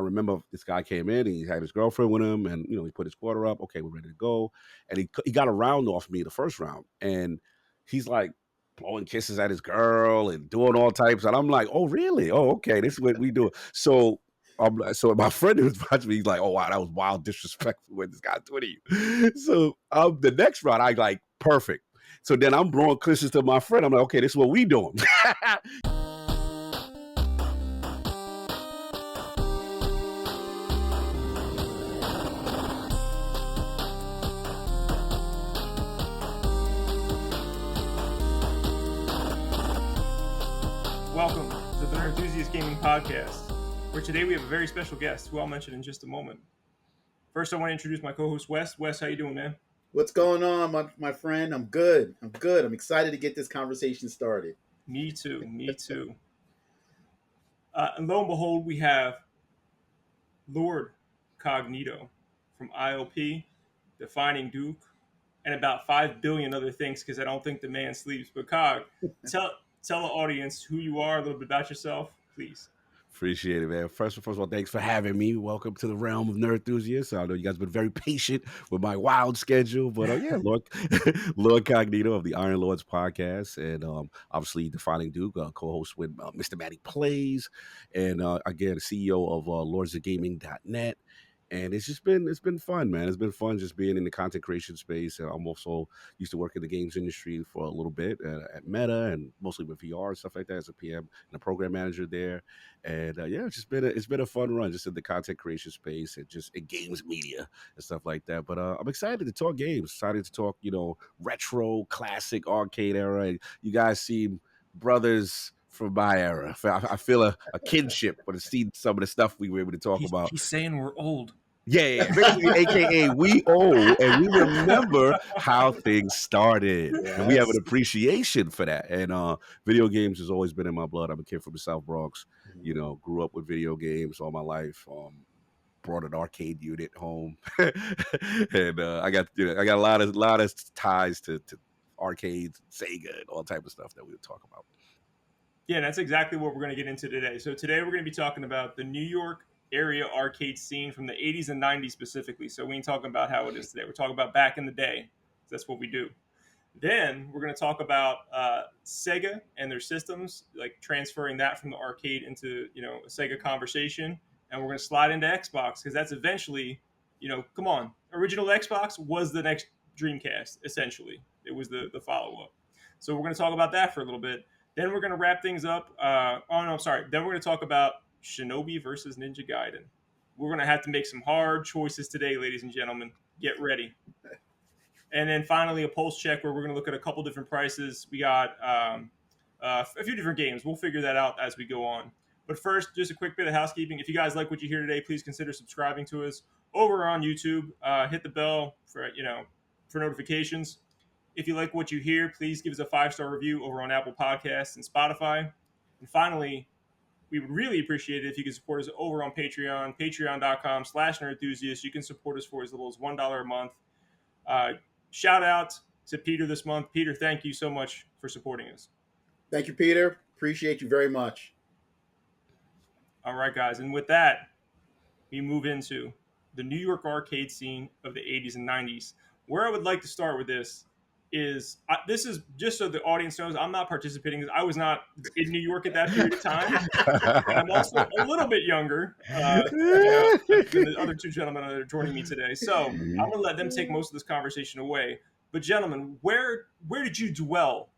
remember this guy came in and he had his girlfriend with him, and he put his quarter up. Okay, we're ready to go, and he got a round off me the first round, and he's like blowing kisses at his girl and doing all types, and I'm like, oh really? Oh okay, this is what we do. So my friend who was watching me, he's like, oh wow, that was wild disrespectful what this guy's doing to you. So the next round, I like perfect. So then I'm blowing kisses to my friend. I'm like, okay, this is what we doing. Welcome to the Enthusiast Gaming Podcast, where today we have a very special guest who I'll mention in just a moment. First, I want to introduce my co-host, Wes. Wes, how you doing, man? What's going on, my friend? I'm good. I'm excited to get this conversation started. Me too. And lo and behold, we have Lord Cognito from ILP, Defining Duke, and about 5 billion other things, because I don't think the man sleeps. But Cog, tell the audience who you are, a little bit about yourself, please. Appreciate it, man. First of all, thanks for having me. Welcome to the realm of nerd enthusiasts. I know you guys have been very patient with my wild schedule, but Lord Cognito of the Iron Lords podcast, and obviously Defining Duke, co-host with Mr. Matty Plays, and again, CEO of lordsofgaming.net. And it's been fun, man. It's been fun just being in the content creation space. And I'm also used to work in the games industry for a little bit at Meta, and mostly with VR and stuff like that as a PM and a program manager there. And it's been a fun run just in the content creation space and just in games media and stuff like that. But I'm excited to talk games, excited to talk retro, classic, arcade era. And you guys seem brothers from my era. I feel a kinship when I see some of the stuff we were able to talk about. He's saying we're old. Yeah. Basically, AKA we old and we remember how things started. Yes. And we have an appreciation for that. And video games has always been in my blood. I'm a kid from the South Bronx, grew up with video games all my life. Brought an arcade unit home. And I got a lot of ties to arcades, Sega, and all type of stuff that we would talk about. Yeah, that's exactly what we're going to get into today. So today we're going to be talking about the New York area arcade scene from the 80s and 90s specifically. So we ain't talking about how it is today. We're talking about back in the day. That's what we do. Then we're going to talk about Sega and their systems, like transferring that from the arcade into, a Sega conversation. And we're going to slide into Xbox because that's eventually, come on. Original Xbox was the next Dreamcast, essentially. It was the follow-up. So we're going to talk about that for a little bit. Then we're going to wrap things up. Then we're going to talk about Shinobi versus Ninja Gaiden. We're going to have to make some hard choices today, ladies and gentlemen. Get ready. And then finally, a pulse check where we're going to look at a couple different prices. We got a few different games. We'll figure that out as we go on. But first, just a quick bit of housekeeping. If you guys like what you hear today, please consider subscribing to us over on YouTube. Hit the bell for notifications. If you like what you hear, please give us a 5-star review over on Apple Podcasts and Spotify. And finally, we would really appreciate it if you could support us over on Patreon, patreon.com/nerdenthusiast. You can support us for as little as $1 a month. Shout out to Peter this month. Peter, thank you so much for supporting us. Thank you, Peter. Appreciate you very much. All right, guys. And with that, we move into the New York arcade scene of the 80s and 90s. Where I would like to start with this is just so the audience knows, I'm not participating. I was not in New York at that period of time. And I'm also a little bit younger than the other two gentlemen that are joining me today. So I'm going to let them take most of this conversation away. But gentlemen, where did you dwell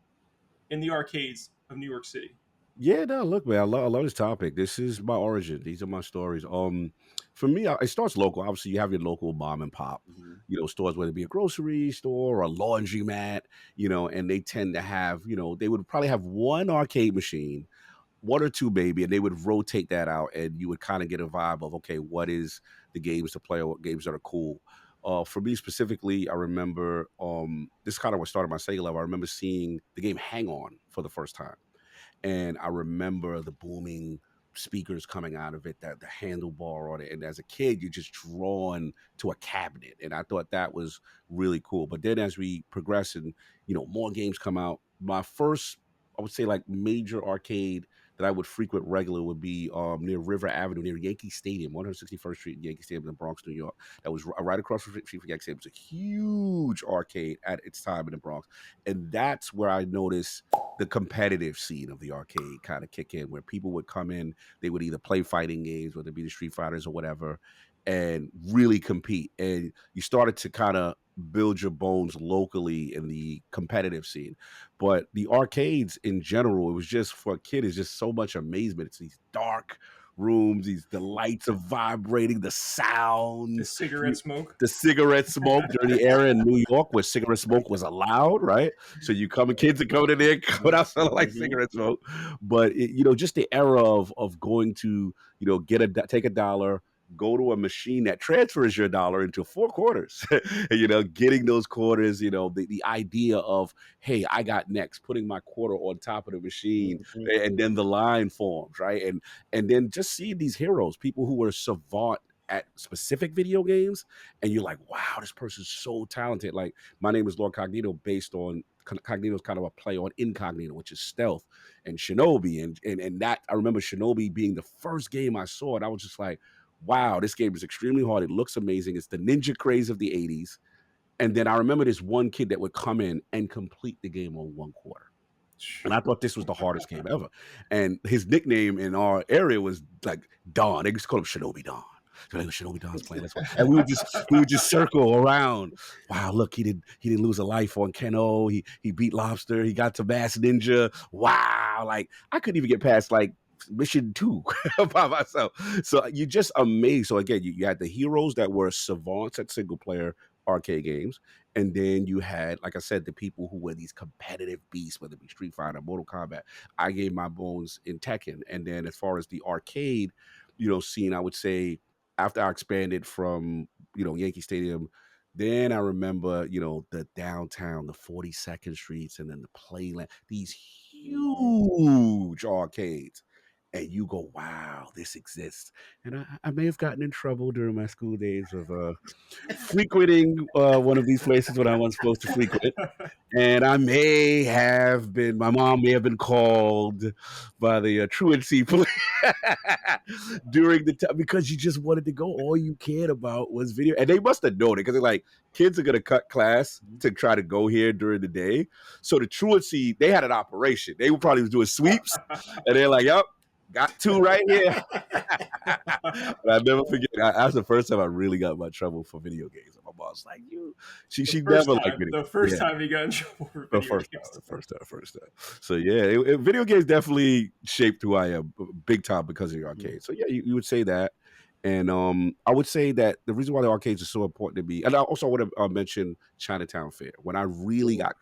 in the arcades of New York City? Yeah, no, look, man, I love this topic. This is my origin. These are my stories. For me, it starts local. Obviously, you have your local mom and pop, stores, whether it be a grocery store or a laundromat, and they tend to have, they would probably have one arcade machine, one or two maybe, and they would rotate that out, and you would kind of get a vibe of, okay, what is the games to play or what games that are cool. For me specifically, I remember this is kind of what started my Sega level. I remember seeing the game Hang On for the first time. And I remember the booming speakers coming out of it, the handlebar on it. And as a kid, you're just drawn to a cabinet. And I thought that was really cool. But then as we progress and, more games come out, my first, I would say, like major arcade that I would frequent regular would be near River Avenue, near Yankee Stadium, 161st Street, Yankee Stadium in the Bronx, New York. That was right across the street from Yankee Stadium. It was a huge arcade at its time in the Bronx, and that's where I noticed the competitive scene of the arcade kind of kick in, where people would come in, they would either play fighting games, whether it be the Street Fighters or whatever, and really compete. And you started to kind of build your bones locally in the competitive scene. But the arcades in general, it was just for a kid, it's just so much amazement. It's these dark rooms, the lights are vibrating, the The sounds, cigarette smoke. the cigarette smoke during the era in New York where cigarette smoke was allowed, right? So you come, kids are coming in there, coming out smelling like Mm-hmm. cigarette smoke. But just the era of going to take $1, go to a machine that transfers your dollar into 4 quarters. Getting those quarters. The idea of, hey, I got next, putting my quarter on top of the machine, Mm-hmm. and then the line forms, right? And then just seeing these heroes, people who were savant at specific video games, and you're like, wow, this person's so talented. Like, my name is Lord Cognito, based on Cognito's kind of a play on Incognito, which is stealth, and Shinobi, and that I remember Shinobi being the first game I saw, and I was just like, wow, this game is extremely hard. It looks amazing. It's the ninja craze of the 80s. And then I remember this one kid that would come in and complete the game on 1 quarter. And I thought this was the hardest game ever. And his nickname in our area was like Don. They used to call him Shinobi Don. So like, Shinobi Don's playing. That's why. And we would just circle around. Wow, look, he didn't lose a life on Keno. He beat Lobster. He got to Mass Ninja. Wow, like I couldn't even get past like mission 2 by myself. So you just amazed. So again, you had the heroes that were savants at single player arcade games. And then you had, like I said, the people who were these competitive beasts, whether it be Street Fighter, Mortal Kombat. I gave my bones in Tekken. And then as far as the arcade, scene, I would say after I expanded from, Yankee Stadium, then I remember, the downtown, the 42nd Streets, and then the Playland, these huge arcades. And you go, wow, this exists. And I may have gotten in trouble during my school days of frequenting one of these places when I wasn't supposed to frequent. And my mom may have been called by the truancy police during the time because you just wanted to go. All you cared about was video. And they must have known it because they're like, kids are going to cut class to try to go here during the day. So the truancy, they had an operation. They were probably doing sweeps. And they're like, yep, got 2 right here. And I never forget. That's the first time I really got in my trouble for video games. And my mom's like, "You." She never liked video The games. first Yeah, time he got in trouble for the video first time, games. the first time. So yeah, video games definitely shaped who I am, big time because of the arcade. So yeah, you would say that. And I would say that the reason why the arcades are so important to me, and I also want to mention Chinatown Fair. When I really got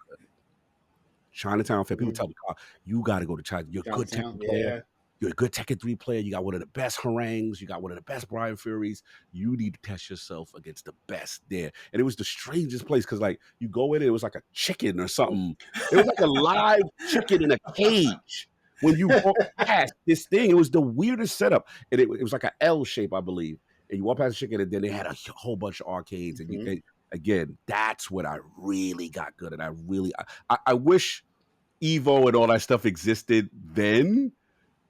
Chinatown Fair, people Mm-hmm. tell me, "Oh, you got to go to China. You're a good Downtown, Tekken player. yeah. You're a good Tekken 3 player. You got one of the best harangues. You got one of the best Brian Furies. You need to test yourself against the best there." And it was the strangest place because, like, you go in, and it was like a chicken or something. It was like a live chicken in a cage. When you walk past this thing, it was the weirdest setup. And it was like an L shape, I believe. And you walk past the chicken, and then they had a whole bunch of arcades. Mm-hmm. And again, that's what I really got good at. I wish Evo and all that stuff existed then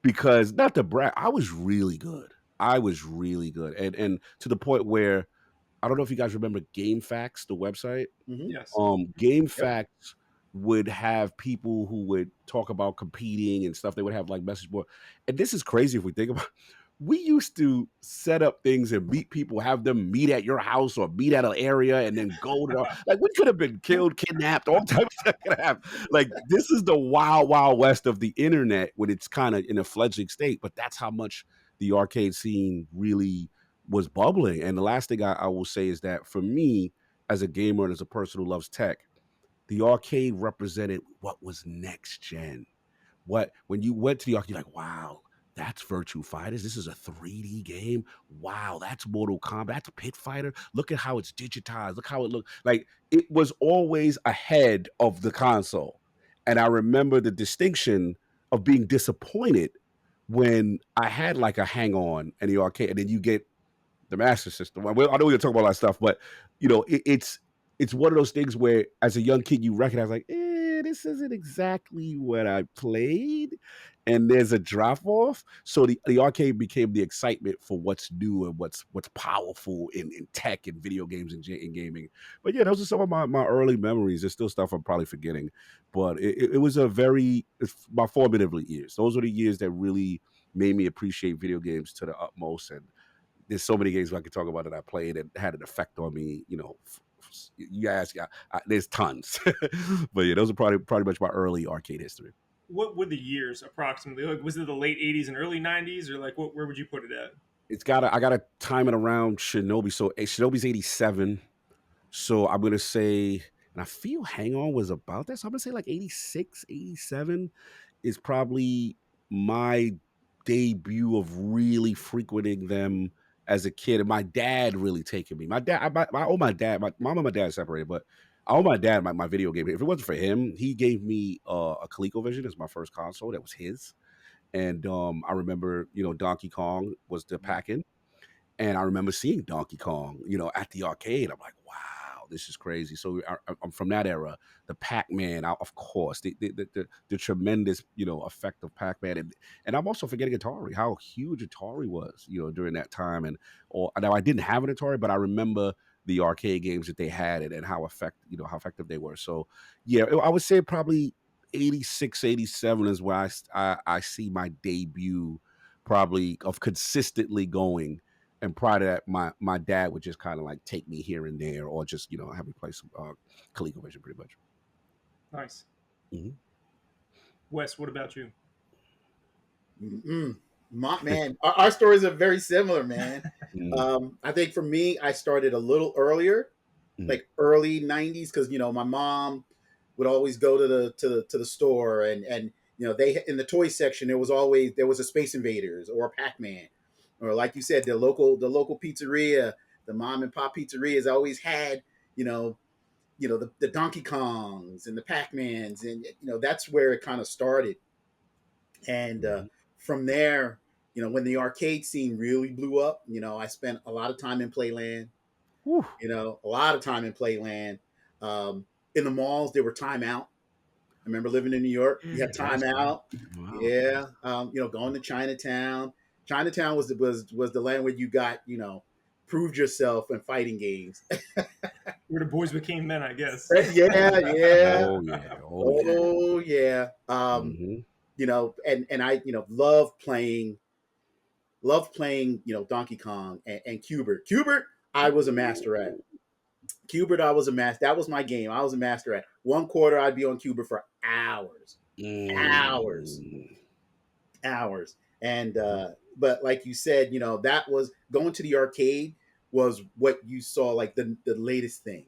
because not to brag, I was really good. I was really good, and to the point where I don't know if you guys remember GameFAQs, the website. Mm-hmm. Yes. Yep. GameFAQs would have people who would talk about competing and stuff. They would have like message board, and this is crazy if we think about. We used to set up things and meet people, have them meet at your house or meet at an area, and then go to like we could have been killed, kidnapped, all types of stuff could have. Like this is the wild, wild west of the internet when it's kind of in a fledgling state. But that's how much the arcade scene really was bubbling. And the last thing I will say is that for me, as a gamer and as a person who loves tech, the arcade represented what was next gen. What when you went to the arcade, you're like, wow, that's Virtua Fighters. This is a 3D game. Wow, that's Mortal Kombat. That's Pit Fighter. Look at how it's digitized. Look how it looked. Like it was always ahead of the console. And I remember the distinction of being disappointed when I had like a hang on in the arcade, and then you get the Master System. I know we're gonna talk about all that stuff, but it's one of those things where, as a young kid, you recognize like, this isn't exactly what I played, and there's a drop off. So the arcade became the excitement for what's new and what's powerful in tech and video games and gaming. But yeah, those are some of my early memories. There's still stuff I'm probably forgetting, but it was it's my formative years. Those are the years that really made me appreciate video games to the utmost. And there's so many games I could talk about that I played that had an effect on me. You ask, there's tons, but yeah, those are probably much my early arcade history. What were the years approximately? Like, was it the late '80s and early '90s, or like where would you put it at? I gotta time it around Shinobi. So Shinobi's 87. So I'm gonna say, and I feel Hang On was about that. So I'm gonna say like 86, 87 is probably my debut of really frequenting them as a kid. And my dad really taking me. My dad, I owe my dad, my mom and my dad separated, but I owe my dad my video game. If it wasn't for him, he gave me a ColecoVision as my first console. That was his. And I remember, Donkey Kong was the pack in, and I remember seeing Donkey Kong, at the arcade. I'm like, wow, this is crazy. So I'm from that era. The Pac-Man, of course, the tremendous, effect of Pac-Man, and I'm also forgetting Atari, how huge Atari was, during that time. And or now I didn't have an Atari, but I remember the arcade games that they had and how effective they were. So yeah, I would say probably 86, 87 is where I see my debut probably of consistently going. And prior to that, my dad would just kind of like take me here and there, or just have me play some ColecoVision, pretty much. Nice. Hmm. Wes, what about you? Mm-mm. Man, our stories are very similar, man. Mm, I think for me, I started a little earlier, mm, like early '90s, because my mom would always go to the store, and they in the toy section there was a Space Invaders or a Pac-Man, or like you said, the local pizzeria, the mom and pop pizzerias always had you know the Donkey Kongs and the Pac-Mans, and that's where it kind of started. And mhm. from there, when the arcade scene really blew up, I spent a lot of time in Playland. Whew. A lot of time in Playland. Um, in the malls, there were timeout. I remember living in New York. You had Yes, man. timeout. Wow. Yeah. Going to Chinatown. Chinatown was the land where you got proved yourself in fighting games. Where the boys became men, I guess. Yeah, yeah. Oh yeah. Oh yeah. Oh yeah. Hmm. And I love playing Donkey Kong and Cubert. Cubert, I was a master at. Cubert, I was a master. That was my game. I was a master at. One quarter, I'd be on Cubert for hours, hours, Mm. hours. And Mhm. but like you said, that was going to the arcade was what you saw like the latest thing.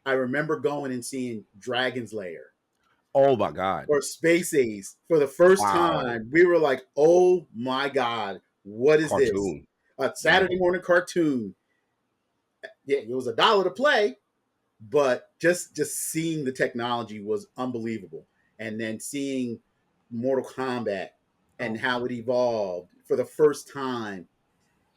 I remember going and seeing Dragon's Lair Oh my God. or Space Ace for the first Wow. time. We were like, "Oh my god, what is this?" Cartoon. A Yeah. Saturday morning cartoon. Yeah, it was $1 to play, but just seeing the technology was unbelievable. And then seeing Mortal Kombat and Oh, how it evolved for the first time,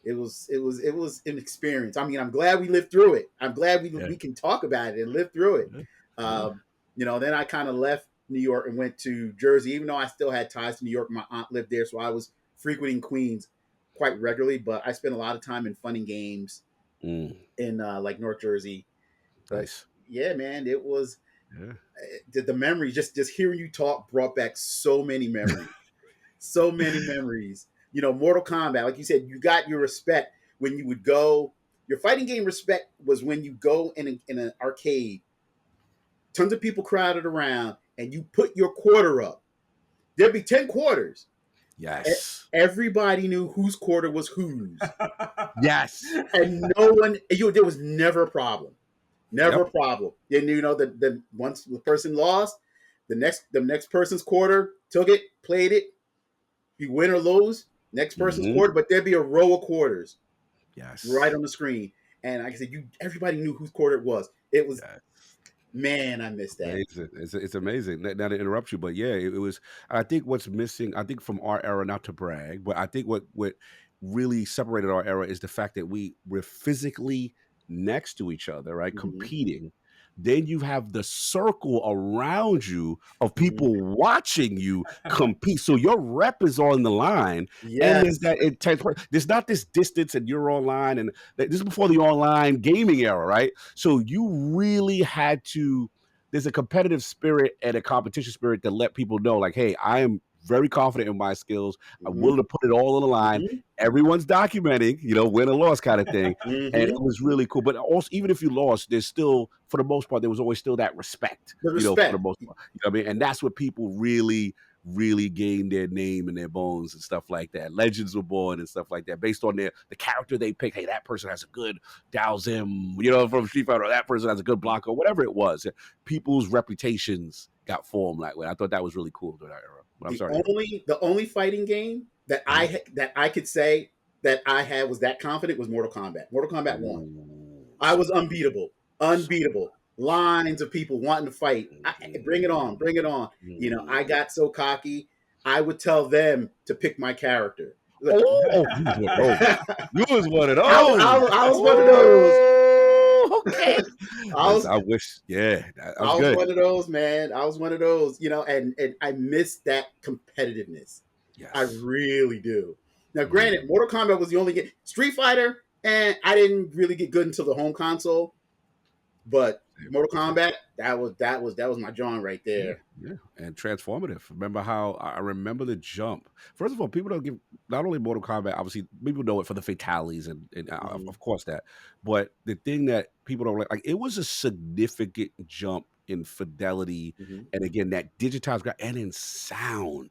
it was an experience. I mean, I'm glad we lived through it. I'm glad we Yeah. we can talk about it and live through it. Yeah. Yeah. Um, then I kind of left New York and went to Jersey, even though I still had ties to New York. My aunt lived there, so I was frequenting Queens quite regularly. But I spent a lot of time in fun and games Mm. in like North Jersey. But Nice. yeah, man, it was Yeah. the memories. Just hearing you talk brought back so many memories. So many memories. Mortal Kombat, like you said, you got your respect when you would go. Your fighting game respect was when you go in an arcade, tons of people crowded around, and you put your quarter up. There'd be 10 quarters. Yes. Everybody knew whose quarter was whose. Yes. And no one, there was never a problem. Never Yep. a problem. Then the once the person lost, the next person's quarter took it, played it. You win or lose, next person's Hmm. quarter, but there'd be a row of quarters right Yes. on the screen. And like I said, everybody knew whose quarter it was. It was, Yes. man, I missed that. Amazing. It's amazing. Not to interrupt you, but yeah, it was. I think what's missing. I think from our era, not to brag, but I think what really separated our era is the fact that we're physically next to each other, right, Mhm. competing. then you have the circle around you of Mhm. people watching you compete. So your rep is on the line, and there's Yes. that intense. There's not this distance, and you're online, and this is before the online gaming era, right? So you really had to. There's a competitive spirit and a competition spirit that let people know, like, hey, I am very confident in my skills. I'm Mhm. willing to put it all on the line. Mhm. Everyone's documenting, win or loss kind of thing. And it Mhm. was really cool. But also, even if you lost, there's still, for the most part, there was always still that respect, The for the respect. most part. You know what I mean? And that's what people really, really gained their name and their bones and stuff like that. Legends were born and stuff like that based on the character they pick. Hey, that person has a good Dao Zim, from Street Fighter, or that person has a good block, or whatever it was. People's reputations got formed that way. I thought that was really cool during that era. But I'm The sorry. only fighting game that Mhm. I could say that I had was that confident was Mortal Kombat. Mortal Kombat 1. Ooh, I so was unbeatable. so Unbeatable. Lines of people wanting to fight. Bring it on. Mhm. Bring it on. I Mhm. got so cocky. I would tell them to pick my character. Look, Oh, you was one of those. You was one of I those. was one of those. Oh, okay. I Listen, was I wish, yeah, that was I was good. one of those, man. I was one of those, and I miss that competitiveness. I Yes. really do. Now, granted, Mhm. Mortal Kombat was the only game. Street Fighter, and I didn't really get good until the home console. But Mortal Same. Kombat, that was my John right Yeah, there. yeah, and transformative. Remember how I remember the jump. First of all, people don't give not only Mortal Kombat. Obviously, people know it for the fatalities and Hmm. of course that, but the thing that people don't like it was a significant jump in fidelity, Hmm. and again that digitized and in sound.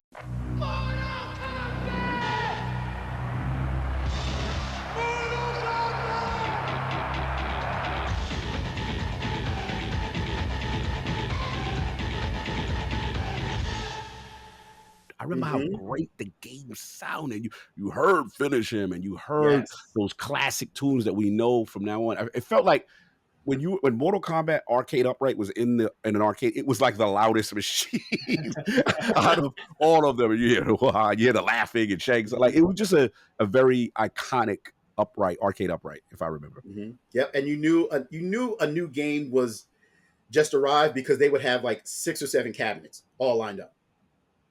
I remember how Hmm. great the game sounded. You heard finish him, and you heard Yes. those classic tunes that we know from now on. It felt like when Mortal Kombat Arcade Upright was in an arcade, it was like the loudest machine out of all of them. You hear the laughing and Shanks. Like it Hmm. was just a very iconic upright arcade upright, if I remember. Hmm. Yep. And you knew a new game was just arrived because they would have like 6 or 7 cabinets all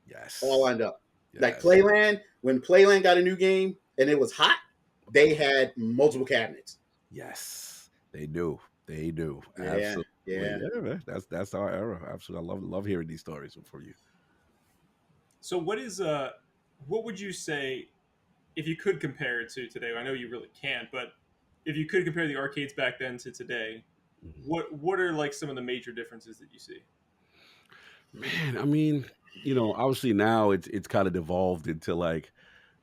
Yes, lined up. Like yes, Playland, when Playland got a new game and it was hot, they had multiple cabinets. yes. They do. They do. Yeah. Absolutely. Yeah. Yeah, man. That's our era. Absolutely. I love hearing these stories from you. So what would you say if you could compare it to today? I know you really can't, but if you could compare the arcades back then to today, Mhm. what are like some of the major differences that you see? Man, I mean, obviously now it's kind of devolved into like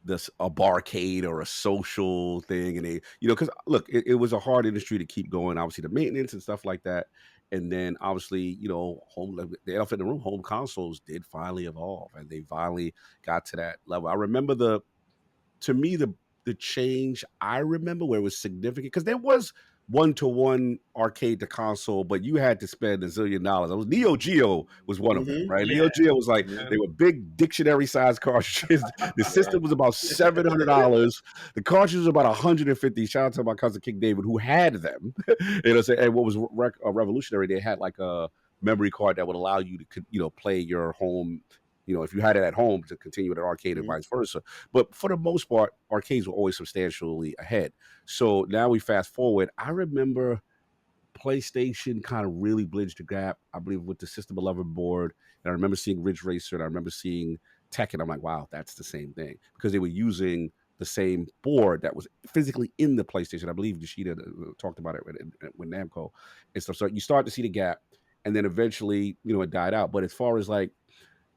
this a barcade or a social thing, and because look, it was a hard industry to keep going. Obviously, the maintenance and stuff like that, and then obviously, home like, the elephant in the room, home consoles did finally evolve, and they finally got to that level. I remember to me the change I remember where it was significant because there was one-to-one arcade to console, but you had to spend $1 zillion. It was Neo Geo was one of them, Hmm. right? Yeah, Neo Geo was like Hmm. they were big dictionary sized cartridges. The Yeah. system was about $700. The cartridge was about 150. Shout out to my cousin King David who had them. And what was revolutionary, they had like a memory card that would allow you to play your home. If you had it at home to continue at an arcade and Hmm. vice versa. But for the most part, arcades were always substantially ahead. So now we fast forward. I remember PlayStation kind of really bridged the gap, I believe, with the System 11 board. And I remember seeing Ridge Racer and I remember seeing Tekken. I'm like, wow, that's the same thing because they were using the same board that was physically in the PlayStation. I believe Yoshida talked about it with Namco and stuff. So you start to see the gap. And then eventually, it died out. But as far as like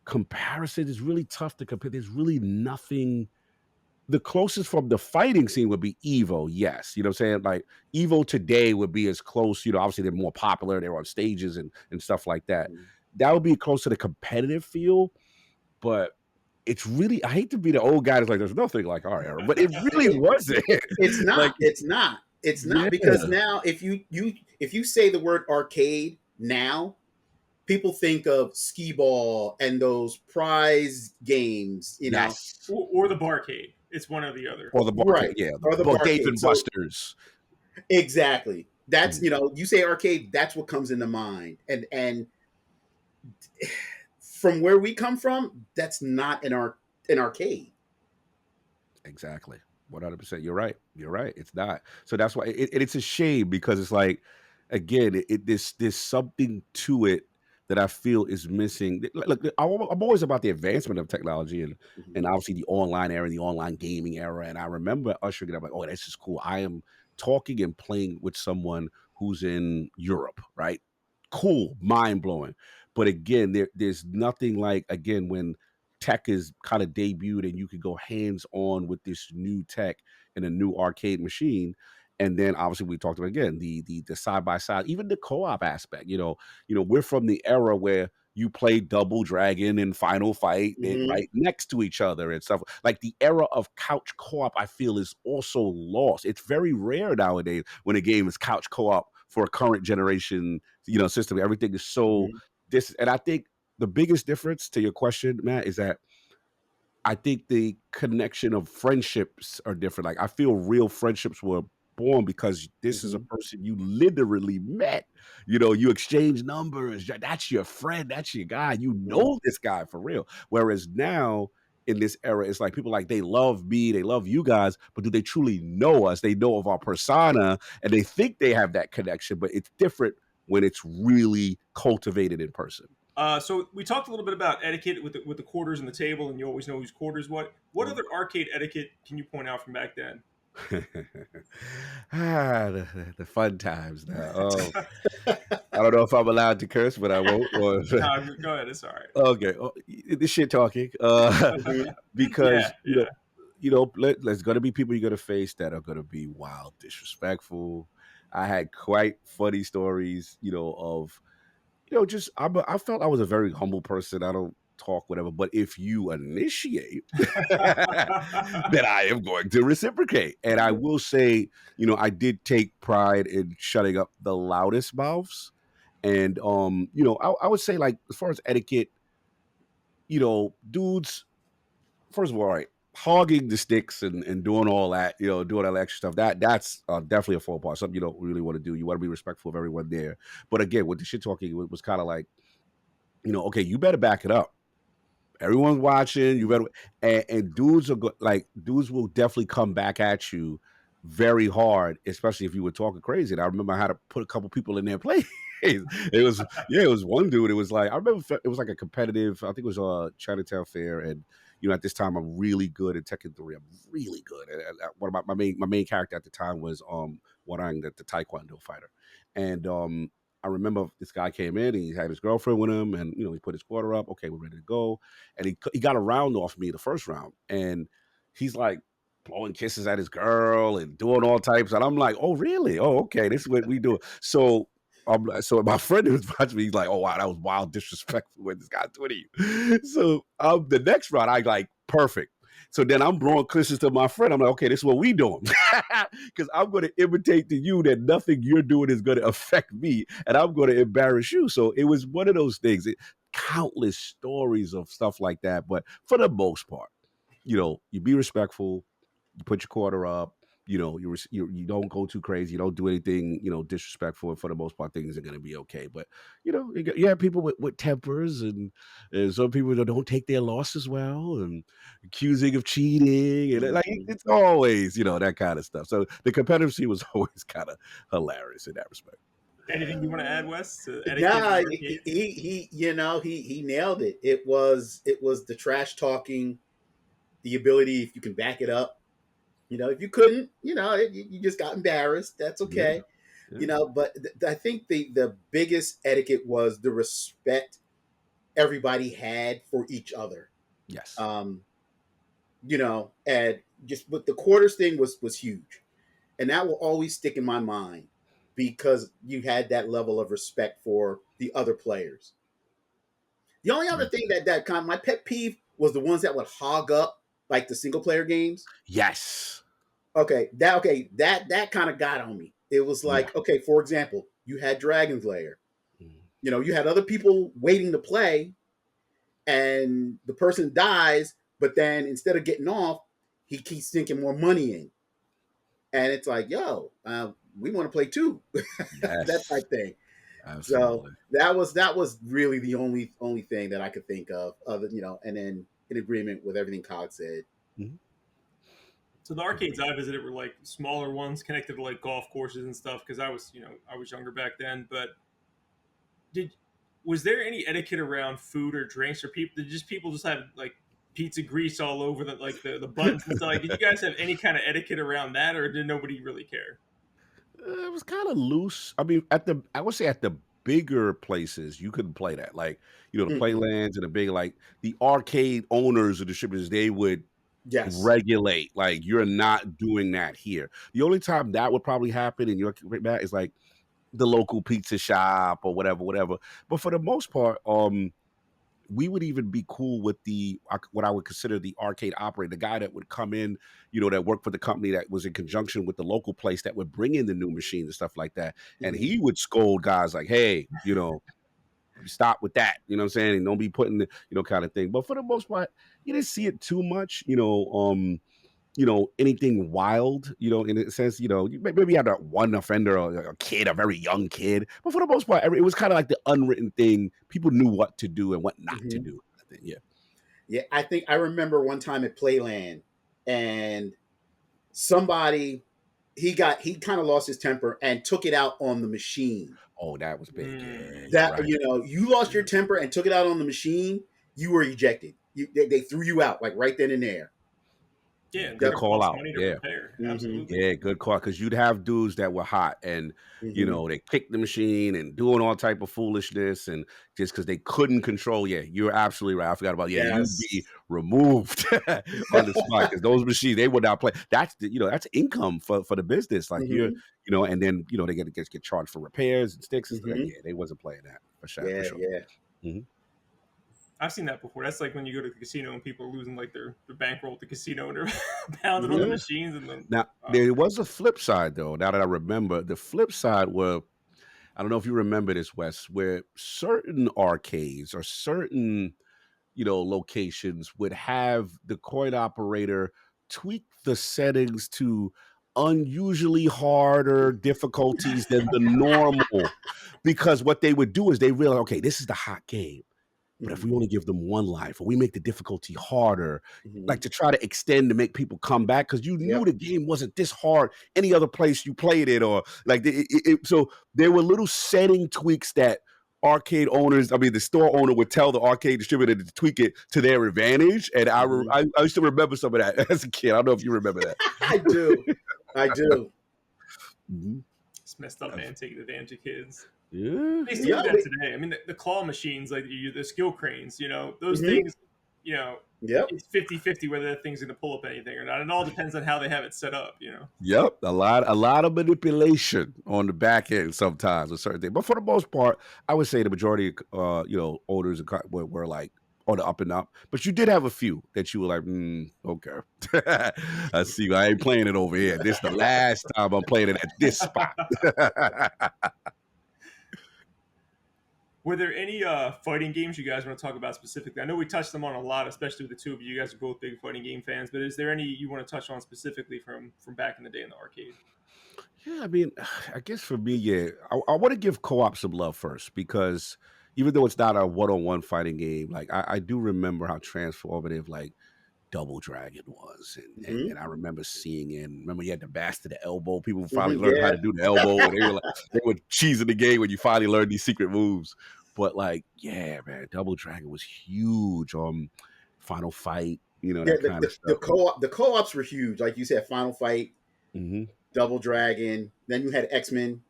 comparison, is really tough to compare. There's really nothing the closest from the fighting scene would be Evo, yes. You know what I'm saying? Like Evo today would be as close, obviously they're more popular, they're on stages and stuff like that. Hmm. That would be close to the competitive feel, but it's really I hate to be the old guy that's like, there's nothing like our era, but it really wasn't. It's Like, not. It's not. It's yeah, not because now if you say the word arcade now, people think of skee ball and those prize games. yes. or the barcade. It's one or the other. Or the barcade, Right, yeah, or the Dave barcade. and So Buster's. exactly. That's, Mhm. you say arcade, that's what comes into mind. And from where we come from, that's not an arcade. Exactly. 100%. You're right. You're right. It's not. So that's why it's a shame because it's like, again, there's something to it that I feel is missing. Look, I'm always about the advancement of technology Mhm. and obviously the online era, the online gaming era. And I remember ushering it up like, oh, this is cool. I am talking and playing with someone who's in Europe, right? Cool, mind blowing. But again, there's nothing like again when tech is kind of debuted and you could go hands on with this new tech in a new arcade machine. And then obviously we talked about again the side by side, even the co-op aspect. We're from the era where you play Double Dragon and Final Fight Mhm. right next to each other and stuff. Like the era of couch co-op, I feel is also lost. It's very rare nowadays when a game is couch co-op for a current generation, system. Everything is so Mhm. this, and I think the biggest difference to your question, Matt, is that I think the connection of friendships are different. Like I feel real friendships were born because this is a Mhm. person you literally met. You exchange numbers. That's your friend. That's your guy. You Mhm. know this guy for real. Whereas now in this era, it's like people like they love me, they love you guys, but do they truly know us? They know of our persona and they think they have that connection, but it's different when it's really cultivated in person. So we talked a little bit about etiquette with the quarters and the table, and you always know whose quarters what. What Mhm. other arcade etiquette can you point out from back then? The fun times now. Oh, I don't know if I'm allowed to curse, but I won't. Or No, go ahead. It's all right. okay, this shit talking. Mhm. Because Yeah, yeah. there's gonna be people you're gonna face that are gonna be wild, disrespectful. I had quite funny stories, of just I felt I was a very humble person. I don't talk whatever, but if you initiate, then I am going to reciprocate. And I will say, I did take pride in shutting up the loudest mouths. And I would say like as far as etiquette, dudes, first of all, all right, hogging the sticks and doing all that, doing all that extra stuff, that's definitely a faux pas. Something you don't really want to do. You want to be respectful of everyone there. But again, with the shit talking, it was kind of like, okay, you better back it up. Everyone's watching. You better, and dudes will definitely come back at you very hard, especially if you were talking crazy. And I remember I had to put a couple people in their place. It was one dude. It was like I remember it was like a competitive. I think it was a Chinatown fair, and at this time I'm really good at Tekken 3. I'm really good. And one of my main character at the time was Warang, the Taekwondo fighter, and I remember this guy came in and he had his girlfriend with him, and he put his quarter up. Okay, we're ready to go, and he got a round off me the first round, and he's like blowing kisses at his girl and doing all types, and I'm like, oh really? Oh okay, this is what we do. So my friend who was watching me, he's like, oh wow, that was wild disrespectful what this guy's doing to you. So the next round, I like perfect. So then I'm blowing kisses to my friend. I'm like, okay, this is what we doing. Because I'm going to imitate to you that nothing you're doing is going to affect me, and I'm going to embarrass you. So it was one of those things. Countless stories of stuff like that, but for the most part, you be respectful, you put your quarter up, you don't go too crazy, you don't do anything, disrespectful, and for the most part, things are going to be okay. But you have people with tempers, and some people that don't take their losses well, and accusing of cheating, and like Mhm. it's always that kind of stuff. So the competitive scene was always kind of hilarious in that respect. Anything you want to add, Wes, to etiquette in Nah, the he, arcade? he nailed it. It was the trash talking, the ability if you can back it up. If you couldn't, you just got embarrassed. That's Yeah, okay. yeah, But I think the biggest etiquette was the respect everybody had for each other. yes. Um, and just with the quarters thing was huge, and that will always stick in my mind because you had that level of respect for the other players. The only other thing that kind of my pet peeve was the ones that would hog up like the single player games. Yes. Okay, that kind of got on me. It was Yeah. like, okay, for example, you had Dragon's Lair. Mhm. You had other people waiting to play, and the person dies, but then instead of getting off, he keeps sinking more money in. and it's like, yo, we want to play too, that Yes, type thing. So absolutely. that was really the only thing that I could think of, other and then in agreement with everything Cog said. Mhm. So the arcades I visited were like smaller ones connected to like golf courses and stuff because I was younger back then. But did was there any etiquette around food or drinks, or people just have like pizza grease all over the buttons and stuff? Like, did you guys have any kind of etiquette around that, or did nobody really care? It was kind of loose. I mean, I would say at the bigger places, you couldn't play that. Like, the Hmm. playlands and the big, like the arcade owners or distributors, they would Yes. regulate. Like, you're not doing that here. The only time that would probably happen in your that is like the local pizza shop or whatever, whatever. But for the most part, we would even be cool with what I would consider the arcade operator, the guy that would come in, that worked for the company that was in conjunction with the local place that would bring in the new machines and stuff like that. And Hmm. he would scold guys like, "Hey, stop with that." You know what I'm saying? And don't be putting the, kind of thing. But for the most part, you didn't see it too much. Anything wild, in a sense, maybe you had that one offender or a kid, a very young kid. But for the most part, it was kind of like the unwritten thing. People knew what to do and what not to Hmm. do. I think, yeah. Yeah, I think I remember one time at Playland, and somebody he kind of lost his temper and took it out on the machine. Oh, that was big. Yeah, Mm, you're That right. you lost your yeah, temper and took it out on the machine, you were ejected. They threw you out like right then and there. yeah, Yeah, and they're good gonna call cost out. money to Yeah. repair. Hmm. Absolutely. Yeah, good call. Because you'd have dudes that were hot and Hmm. they kicked the machine and doing all type of foolishness and just because they couldn't control. Yeah, you're absolutely right. I forgot about you'd be Yes. removed on the spot because those machines they would not play. That's that's income for the business. Like Hmm. and then they get charged for repairs and sticks and stuff. Hmm. Yeah, they wasn't playing that for sure, for Yeah, sure. yeah. Mhm. I've seen that before. That's like when you go to the casino and people are losing like their bankroll at the casino and they're pounding on the Hmm. Yeah. machines and then Now there was a flip side though. Now that I remember, the flip side were I don't know if you remember this, Wes, where certain arcades or certain, locations would have the coin operator tweak the settings to unusually harder difficulties than the normal. Because what they would do is they realize, okay, this is the hot game. But if Hmm. we only give them one life or we make the difficulty harder, like Hmm. to try to extend to make people come back because you knew Yep. the game wasn't this hard any other place you played it or like so there were little setting tweaks that arcade owners, I mean the store owner would tell the arcade distributor to tweak it to their advantage. And Hmm. I used to remember some of that as a kid. I don't know if you remember that. I do. I do. Mhm. it's messed up, man, taking advantage of kids. Yeah, They still yeah. do Yep. that today. I mean, the claw machines, like the skill cranes, those Hmm. things, you know, Yep. it's 50-50 whether that thing's going to pull up anything or not. It all depends on how they have it set up. Yep, a lot of manipulation on the back end sometimes with certain things, but for the most part, I would say the majority, owners and were like on the up and up. But you did have a few that you were like, okay, I see. I ain't playing it over here. This is the last time I'm playing it at this spot. Were there any fighting games you guys want to talk about specifically? I know we touched them on a lot, especially with the two of you. You guys are both big fighting game fans, but is there any you want to touch on specifically from back in the day in the arcade? Yeah, I mean, I guess for me, yeah, I want to give co-op some love first because even though it's not a one-on-one fighting game, like I do remember how transformative like Double Dragon was, and Hmm. I remember seeing it. And remember, you had the bash to the elbow. People finally Hmm. learned how Yeah. to do the elbow, and they were cheesing the game when you finally learned these secret moves. But like, yeah, man, Double Dragon was huge. Final Fight, Yeah. that kind of The stuff. co-ops were huge. Like you said, Final Fight, Hmm. Double Dragon. Then you had X-Men.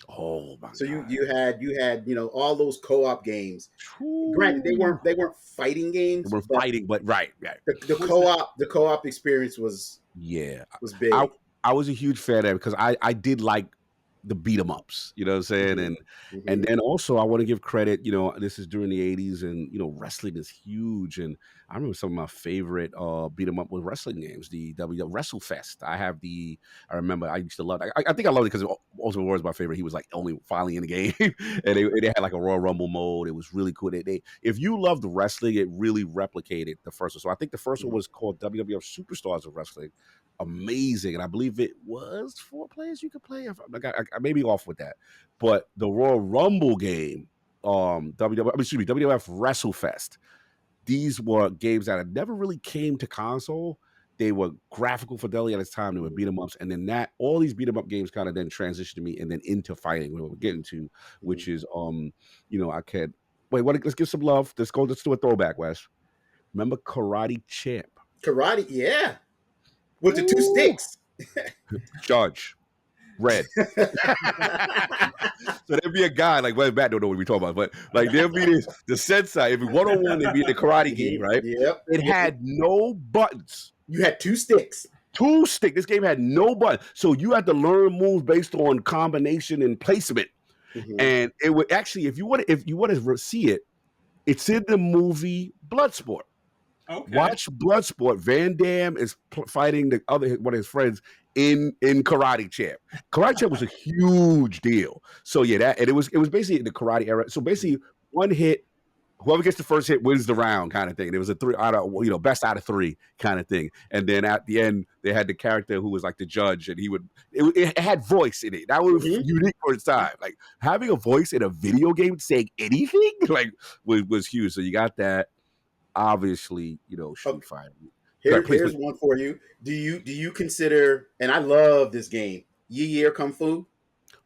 Oh my So you god. you had you had all those co-op games. Granted, they Whew. weren't they weren't fighting They games, were but fighting, but right, right. the Was the co-op experience Yeah. was I big. I was a huge fan of it because I did like the beat 'em ups, you know what I'm saying? Hmm. And Hmm. then also I wanna give credit, this is during the '80s and, wrestling is huge, and I remember some of my favorite, beat 'em up with wrestling games, the WrestleFest. I remember I used to love I think I loved it because Ultimate Warrior was my favorite. He was, like, only finally in the game, and they had, like, a Royal Rumble mode. It was really cool. They if you loved wrestling, it really replicated the first one. So I think the first one Hmm. was called WWF Superstars of Wrestling. amazing, and I believe it was 4 players you could play. Like I may be off with that, but the Royal Rumble game, excuse me, WWF WrestleFest. These were games that had never really came to console. They were graphical fidelity at its time. They were beat 'em ups, and then that all these beat 'em up games kind of then transitioned me and then into fighting. What we're getting to, which Mhm. is I can wait. Let's give some love. Let's go. Let's do a throwback, Wes. Remember Karate Champ? Karate, yeah, with the two Ooh, sticks. Judge Red. So there'd be a guy like Matt don't know what we talking about, but like there'd be the sensei. If we 1-on-1, it'd be the karate game, right? Yep, It yep. had no buttons. You had two sticks. Two stick. This game had no button, so you had to learn moves based on combination and placement. Mhm. And it would actually, if you want to see it, it's in the movie Bloodsport. Okay. Watch Bloodsport. Van Damme is fighting the other one of his friends in Karate Champ. Karate Champ was a huge deal. So yeah, that and it was basically the karate era. So basically, one hit, whoever gets the first hit wins the round kind of thing. It was a three out of best out of three kind of thing. And then at the end, they had the character who was like the judge, and it had voice in it. That was Mhm. unique for its time. Like having a voice in a video game saying anything like was huge. So you got that. Obviously, Street Okay. Fighter. Go ahead, please, Here's please. one for you. Do you consider? And I love this game, Yi Year Kung Fu,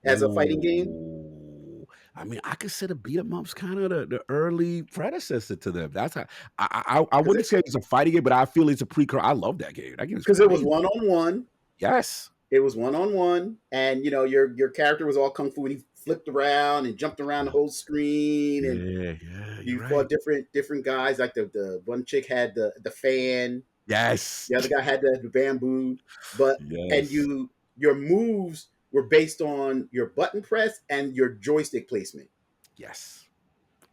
as a fighting game? Ooh. I mean, I consider beat 'em ups kind of the early predecessor to them. That's how I Because wouldn't say it's a fighting game, but I feel it's a precursor. I love that game. That game is it was great. 1-on-1. Yes. It was 1-on-1, and your character was all kung fu, and he flipped around and jumped around the whole screen, and Yeah, yeah, you're you right. fought different guys. Like the one chick had the fan, Yes. the other guy had the bamboo, but and Yes. your moves were based on your button press and your joystick placement. Yes.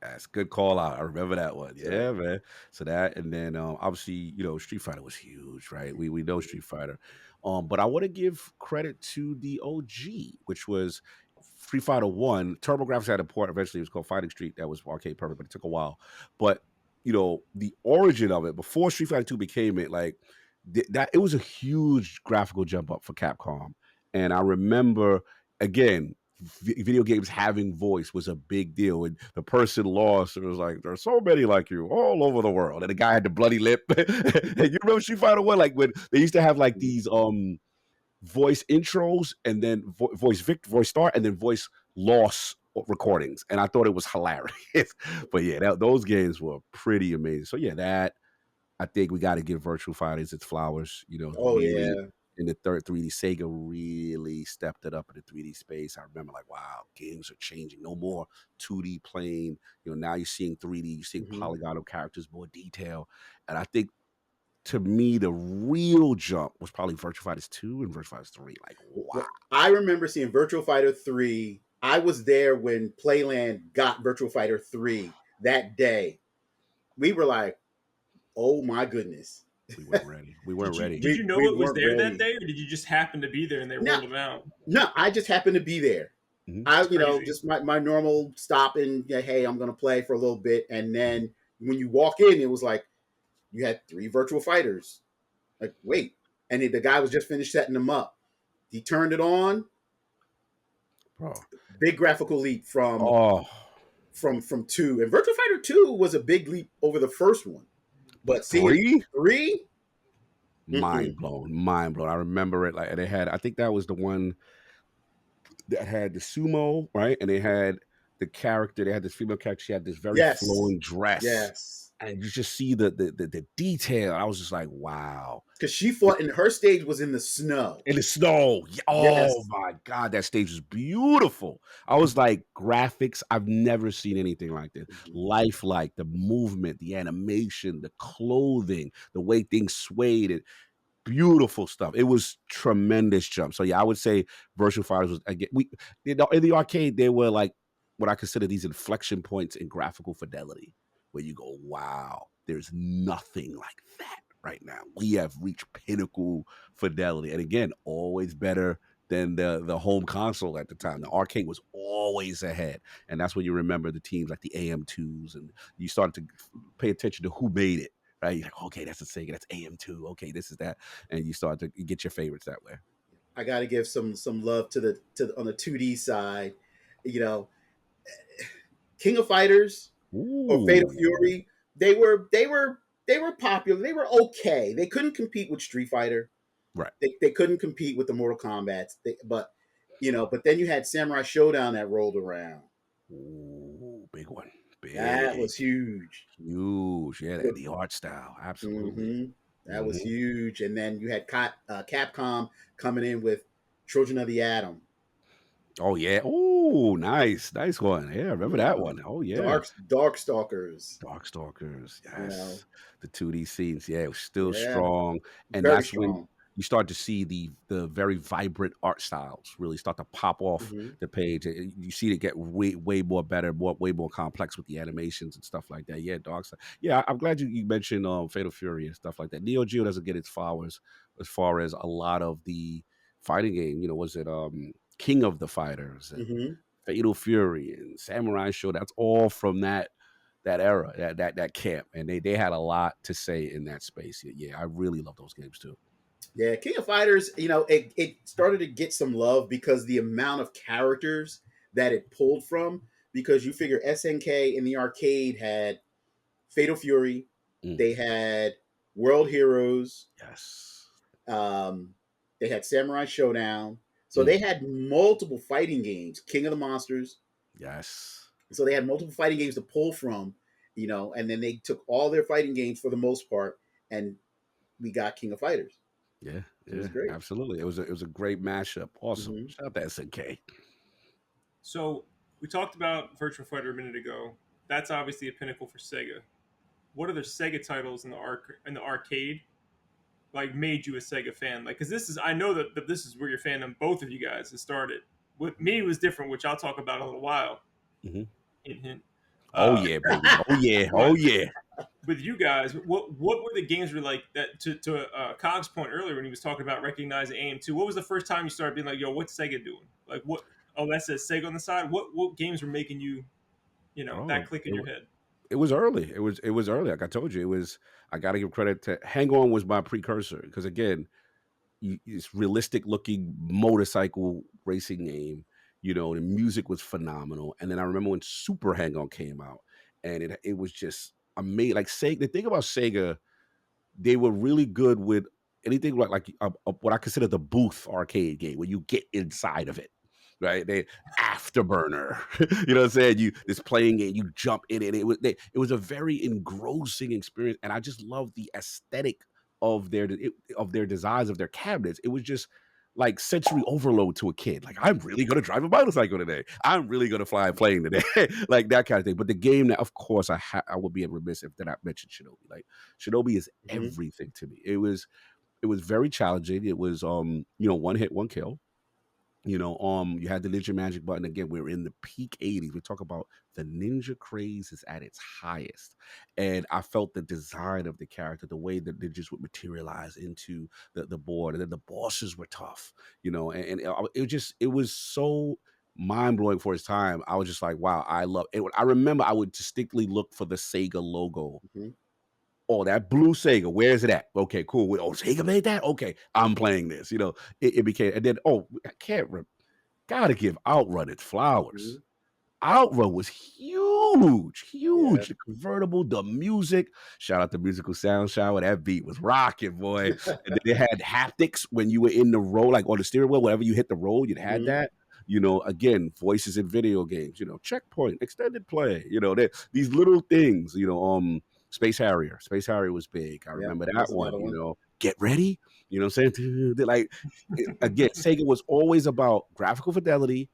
That's a good call out. I remember that one. So Yeah, man. So that, and then obviously, Street Fighter was huge, right? We know Street Fighter. But I want to give credit to the OG, which was Street Fighter One. TurboGrafx had a port. Eventually, it was called Fighting Street. That was arcade perfect, but it took a while. But the origin of it before Street Fighter Two became it, like that, it was a huge graphical jump up for Capcom. And I remember again video games having voice was a big deal. And the person lost, and it was like, there's so many like you all over the world. And the guy had the bloody lip. And you remember Street Fighter One, like when they used to have like these voice intros and then voice start and then voice loss recordings. And I thought it was hilarious. But yeah, those games were pretty amazing. So yeah, that I think we got to give Virtual Fighters its flowers. oh Really yeah. in the third 3D, Sega really stepped it up in the 3D space. I remember like, wow, games are changing. No more 2D playing. Now you're seeing 3D, you're seeing Hmm. polygonal characters, more detail. And I think to me, the real jump was probably Virtual Fighters 2 and Virtual Fighters 3. Like, wow. Well, I remember seeing Virtual Fighter 3. I was there when Playland got Virtual Fighter 3 that day. We were like, oh my goodness. We weren't ready. We weren't ready. Did you know We it was weren't there that ready. day, or did you just happen to be there and they No, rolled them out? no, I just happened to be there. Mhm. I, It's crazy. just my normal stop and, yeah, hey, I'm gonna play for a little bit, and then when you walk in, it was like you had 3 virtual fighters. Like, wait, and the guy was just finished setting them up. He turned it on. Bro. Big graphical leap Oh, from two, and Virtual Fighter 2 was a big leap over the first one. but But seeing 3? three, mm-mm. Mind blown. Mind blown. I remember it. Like, they had, I think that was the one that had the sumo, right? And they had they had this female character, she had this very Yes, flowing dress. yes, And you just see the detail. I was just like, wow. because she fought, and her stage was in the snow. In the snow. Oh Yes. my God, that stage was beautiful. I was like, graphics, I've never seen anything like this. Mhm. Lifelike, the movement, the animation, the clothing, the way things swayed. Beautiful stuff. It was tremendous jump. So yeah, I would say Virtual Fighters was again. In the arcade there were like what I consider these inflection points in graphical fidelity, where you go, wow, there's nothing like that right now. We have reached pinnacle fidelity, and again, always better than the home console at the time. The arcade was always ahead, and that's when you remember the teams like the AM2s, and you started to pay attention to who made it. right? You're like, okay, that's a Sega, that's AM2, okay, this is that, and you start to get your favorites that way. I got to give some love to on the 2D side. You know, King of Fighters or Fatal Ooh, Fury, they were popular. They were okay. They couldn't compete with Street Fighter. right. They couldn't compete with the Mortal Kombat. But then you had Samurai Showdown that rolled around. Ooh, big one, That big, was huge. huge. Yeah, the art style, absolutely. hmm That was Hmm. huge. And then you had Capcom coming in with Children of the Atom. Oh yeah. Oh, nice, nice one. Yeah, remember You that know, one. Oh yeah. Darkstalkers. Darkstalkers, You know, yes. The 2D scenes, yeah, it was still yeah, strong, and very that's when strong. you start to see the very vibrant art styles really start to pop off hmm the page, and you see it get way more better, way more complex with the animations and stuff like that. Yeah, Darkstalkers. Yeah, I'm glad you mentioned Fatal Fury and stuff like that. Neo Geo doesn't get its flowers as far as a lot of the fighting game. Was it King of the Fighters and hmm Fatal Fury and Samurai Show? That's all from that era, that camp, and they had a lot to say in that space. Yeah, I really love those games too. Yeah, King of Fighters, it started to get some love because the amount of characters that it pulled from. Because you figure SNK in the arcade had Fatal Fury, Mm, they had World Heroes, yes, um, they had Samurai Showdown. So mm, they had multiple fighting games, King of the Monsters. yes, So they had multiple fighting games to pull from, and then they took all their fighting games for the most part, and we got King of Fighters. yeah, It was yeah, great. absolutely. It was a great mashup. Awesome. hmm Shout out to SNK. So we talked about Virtua Fighter a minute ago. That's obviously a pinnacle for Sega. What other Sega titles in the arcade like made you a Sega fan? Like, because this is I know that this is where your fandom, both of you guys, has started. With me, it was different, which I'll talk about in a little while. Hmm. Hint, hint. Oh Uh, yeah, baby. Oh yeah. but Oh yeah. with you guys, what were the games were like that? To Cog's point earlier when he was talking about recognizing AM2, what was the first time you started being like, "Yo, what's Sega doing?" Like, what? Oh, that says Sega on the side. What games were making you, Oh, that click in your head? it was early. It was early. Like I told you, it was. I got to give credit to Hang On was my precursor because again, it's realistic looking motorcycle racing game. The music was phenomenal. And then I remember when Super Hang On came out, and it was just amazing. Like Sega, the thing about Sega, they were really good with anything like what I consider the booth arcade game, where you get inside of it. Right, they afterburner. You know what I'm saying? You this playing game, you jump in it. It was a very engrossing experience, and I just love the aesthetic of their designs of their cabinets. It was just like sensory overload to a kid. Like I'm really gonna drive a motorcycle today. I'm really gonna fly a plane today, like that kind of thing. But the game that, of course, I would be remiss if did not mention Shinobi. Like Shinobi is hmm everything to me. It was very challenging. It was one hit, one kill. You had the ninja magic button. Again, we're in the peak 80s. We talk about the ninja craze is at its highest. And I felt the design of the character, the way that ninjas would materialize into the board. And then the bosses were tough, it was so mind-blowing for its time. I was just like, wow, I love it. I remember I would distinctly look for the Sega logo. hmm Oh, that blue Sega, where is it at? Okay, cool. Oh, Sega made that? Okay, I'm playing this. It became, and then, I can't gotta give Outrun its flowers. hmm Outrun was huge, Yeah. huge. The convertible, the music. Shout out to Musical Sound Shower. That beat was rocking, boy. And then they had haptics when you were in the roll, like on the steering wheel, wherever you hit the roll, you'd had hmm that. Again, voices in video games, checkpoint, extended play, these little things, Space Harrier. Space Harrier was big. I Yeah. remember That that was one, another one. get ready. You know what I'm saying? They're like, again, Sega was always about graphical fidelity,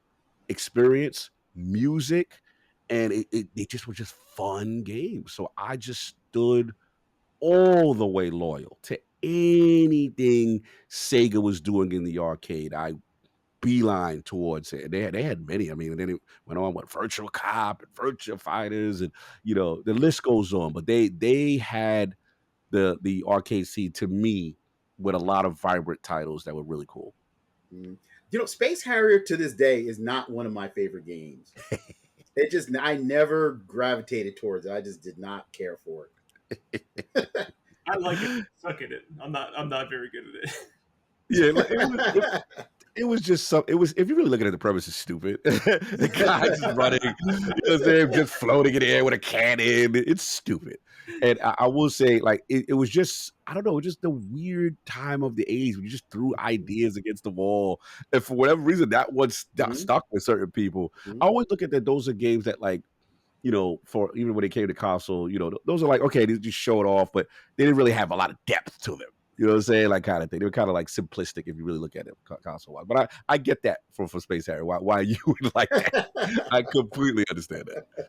experience, music, and they just were just fun games. So I just stood all the way loyal to anything Sega was doing in the arcade. I beeline towards it. They had many. I mean, and then it went on with Virtual Cop and Virtual Fighters, and the list goes on. But they had the arcade scene to me with a lot of vibrant titles that were really cool. Mhm. Space Harrier to this day is not one of my favorite games. I never gravitated towards it. I just did not care for it. I like it. Suck at it. I'm not very good at it. Yeah, like, it was just some. It was, if you really look at it, the premise is stupid. The guy just running, you know what I'm saying, just floating in the air with a cannon. It's stupid. And I will say, like, it was just, I don't know, just the weird time of the '80s when you just threw ideas against the wall, and for whatever reason, that one Mhm, stuck with certain people. I mhm. always look at that; those are games that, like, for even when they came to console, those are like, okay, they just showed off, but they didn't really have a lot of depth to them. You know what I'm saying? Like, kind of thing. They were kind of like simplistic if you really look at it console wise. But I get that for Space Harrier. Why you would like that? I completely understand that.